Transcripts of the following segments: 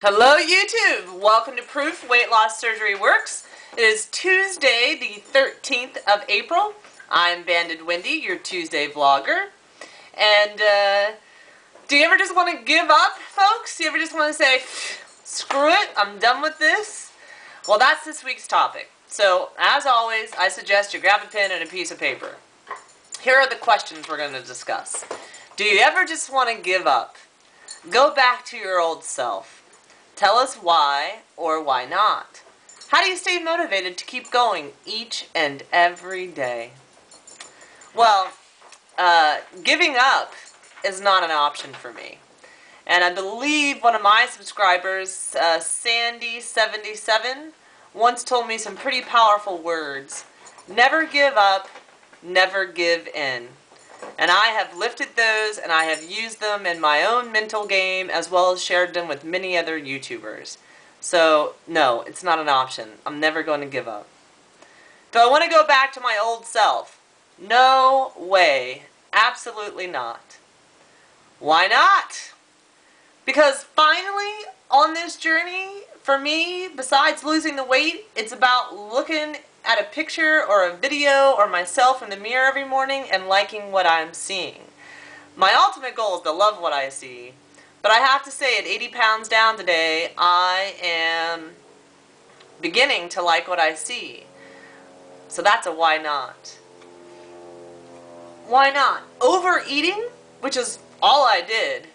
Hello YouTube! Welcome to Proof Weight Loss Surgery Works. It is Tuesday the 13th of April. I'm Banded Wendy, your Tuesday vlogger. And do you ever just want to give up, folks? Do you ever just want to say, screw it, I'm done with this? Well, that's this week's topic. So, as always, I suggest you grab a pen and a piece of paper. Here are the questions we're going to discuss. Do you ever just want to give up? Go back to your old self. Tell us why or why not. How do you stay motivated to keep going each and every day? Well, giving up is not an option for me. And I believe one of my subscribers, Sandy77, once told me some pretty powerful words. Never give up, never give in. And I have lifted those and I have used them in my own mental game as well as shared them with many other YouTubers. So, no, it's not an option. I'm never going to give up. Do I want to go back to my old self? No way. Absolutely not. Why not? Because finally, on this journey, for me, besides losing the weight, it's about looking at a picture or a video or myself in the mirror every morning and liking what I'm seeing. My ultimate goal is to love what I see, but I have to say at 80 pounds down today, I am beginning to like what I see. So that's a why not. Why not? Overeating, which is all I did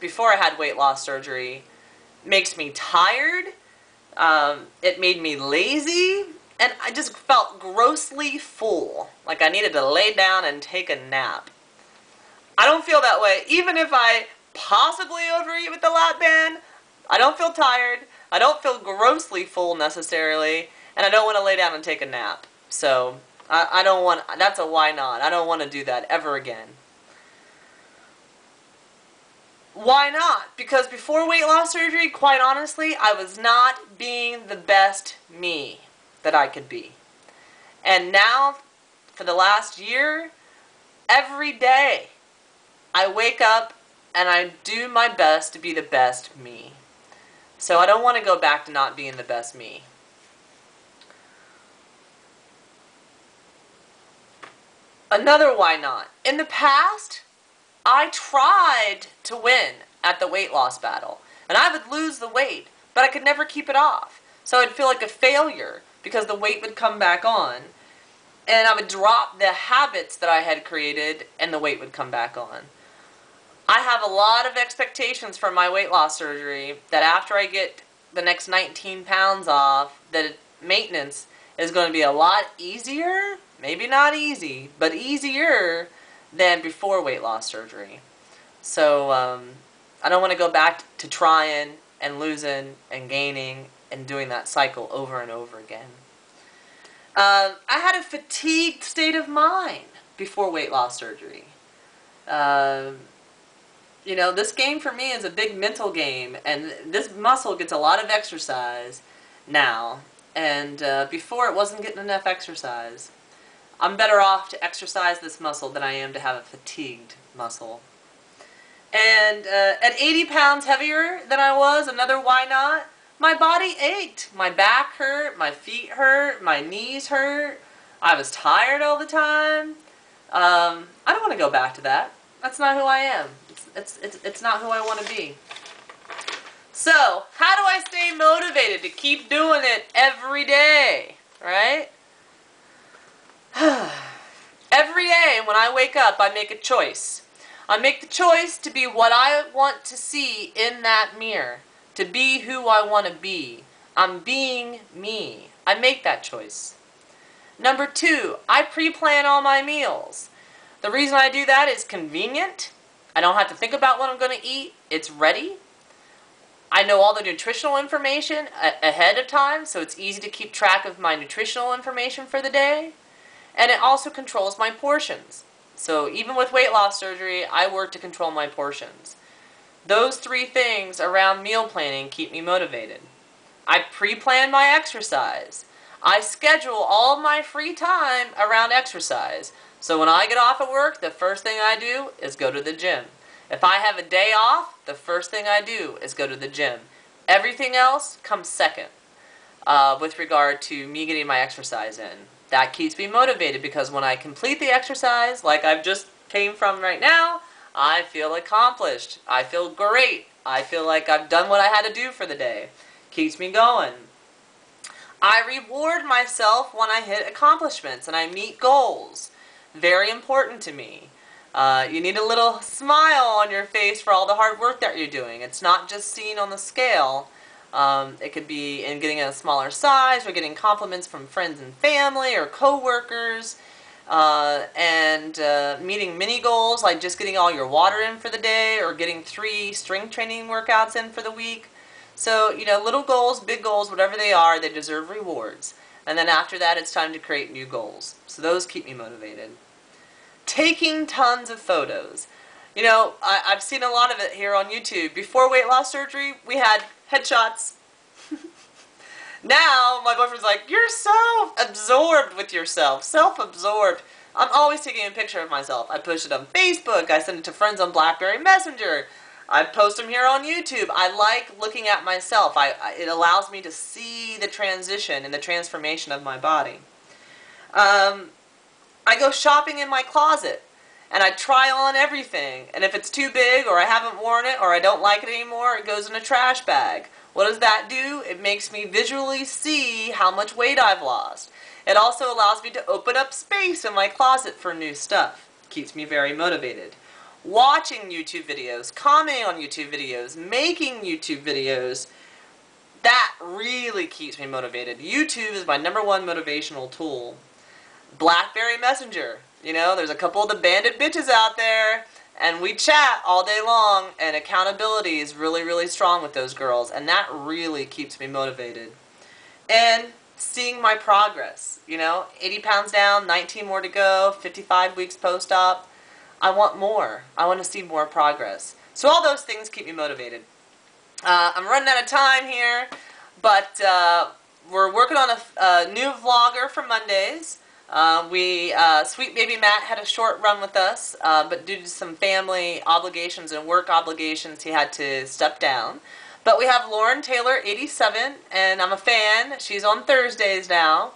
before I had weight loss surgery, makes me tired. It made me lazy. And I just felt grossly full, like I needed to lay down and take a nap. I don't feel that way. Even if I possibly overeat with the lap band, I don't feel tired, I don't feel grossly full necessarily, and I don't want to lay down and take a nap. So, I don't want, that's a why not. I don't want to do that ever again. Why not? Because before weight loss surgery, quite honestly, I was not being the best me that I could be. And now, for the last year, every day, I wake up and I do my best to be the best me. So I don't want to go back to not being the best me. Another why not. In the past, I tried to win at the weight loss battle. And I would lose the weight, but I could never keep it off. So I'd feel like a failure, because the weight would come back on, and I would drop the habits that I had created, and the weight would come back on. I have a lot of expectations for my weight loss surgery, that after I get the next 19 pounds off, that maintenance is going to be a lot easier, maybe not easy, but easier than before weight loss surgery. So, I don't want to go back to trying and losing and gaining and doing that cycle over and over again. I had a fatigued state of mind before weight loss surgery. You know, this game for me is a big mental game, and this muscle gets a lot of exercise now, and before it wasn't getting enough exercise. I'm better off to exercise this muscle than I am to have a fatigued muscle. And at 80 pounds heavier than I was, another why not, my body ached. My back hurt, my feet hurt, my knees hurt. I was tired all the time. I don't want to go back to that. That's not who I am. It's not who I want to be. So, how do I stay motivated to keep doing it every day, right? Every day when I wake up, I make a choice. I make the choice to be what I want to see in that mirror. To be who I want to be. I'm being me. I make that choice. Number 2, I pre-plan all my meals. The reason I do that is convenient. I don't have to think about what I'm going to eat. It's ready. I know all the nutritional information ahead of time, so it's easy to keep track of my nutritional information for the day. And it also controls my portions. So even with weight loss surgery, I work to control my portions. Those 3 things around meal planning keep me motivated. I pre-plan my exercise. I schedule all my free time around exercise. So when I get off at work, the first thing I do is go to the gym. If I have a day off, the first thing I do is go to the gym. Everything else comes second with regard to me getting my exercise in. That keeps me motivated because when I complete the exercise, like I've just came from right now, I feel accomplished. I feel great. I feel like I've done what I had to do for the day. Keeps me going. I reward myself when I hit accomplishments and I meet goals. Very important to me. You need a little smile on your face for all the hard work that you're doing. It's not just seen on the scale. It could be in getting a smaller size or getting compliments from friends and family or coworkers, and meeting mini goals like just getting all your water in for the day or getting 3 strength training workouts in for the week. So, you know, little goals, big goals, whatever they are, they deserve rewards. And then after that, it's time to create new goals. So those keep me motivated. Taking tons of photos. You know, I've seen a lot of it here on YouTube. Before weight loss surgery, we had headshots. Now, my boyfriend's like, you're so absorbed with yourself, self-absorbed. I'm always taking a picture of myself. I push it on Facebook. I send it to friends on BlackBerry Messenger. I post them here on YouTube. I like looking at myself. It allows me to see the transition and the transformation of my body. I go shopping in my closet. And I try on everything. And if it's too big or I haven't worn it or I don't like it anymore, it goes in a trash bag. What does that do? It makes me visually see how much weight I've lost. It also allows me to open up space in my closet for new stuff. Keeps me very motivated. Watching YouTube videos, commenting on YouTube videos, making YouTube videos, that really keeps me motivated. YouTube is my #1 motivational tool. BlackBerry Messenger. You know, there's a couple of the bandit bitches out there, and we chat all day long, and accountability is really, really strong with those girls, and that really keeps me motivated. And seeing my progress, you know, 80 pounds down, 19 more to go, 55 weeks post-op. I want more. I want to see more progress. So all those things keep me motivated. I'm running out of time here, but we're working on a new vlogger for Mondays. Sweet Baby Matt had a short run with us, but due to some family obligations and work obligations, he had to step down. But we have Lauren Taylor, 87, and I'm a fan. She's on Thursdays now.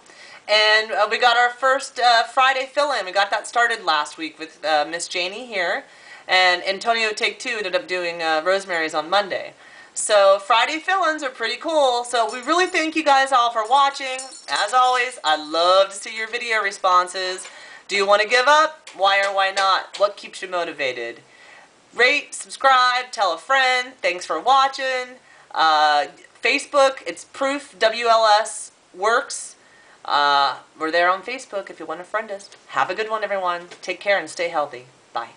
And we got our first Friday fill-in. We got that started last week with Miss Janie here. And Antonio Take Two ended up doing Rosemary's on Monday. So Friday fill-ins are pretty cool. So we really thank you guys all for watching. As always, I love to see your video responses. Do you want to give up? Why or why not? What keeps you motivated? Rate, subscribe, tell a friend. Thanks for watching. Facebook, it's Proof WLS Works. We're there on Facebook if you want to friend us. Have a good one, everyone. Take care and stay healthy. Bye.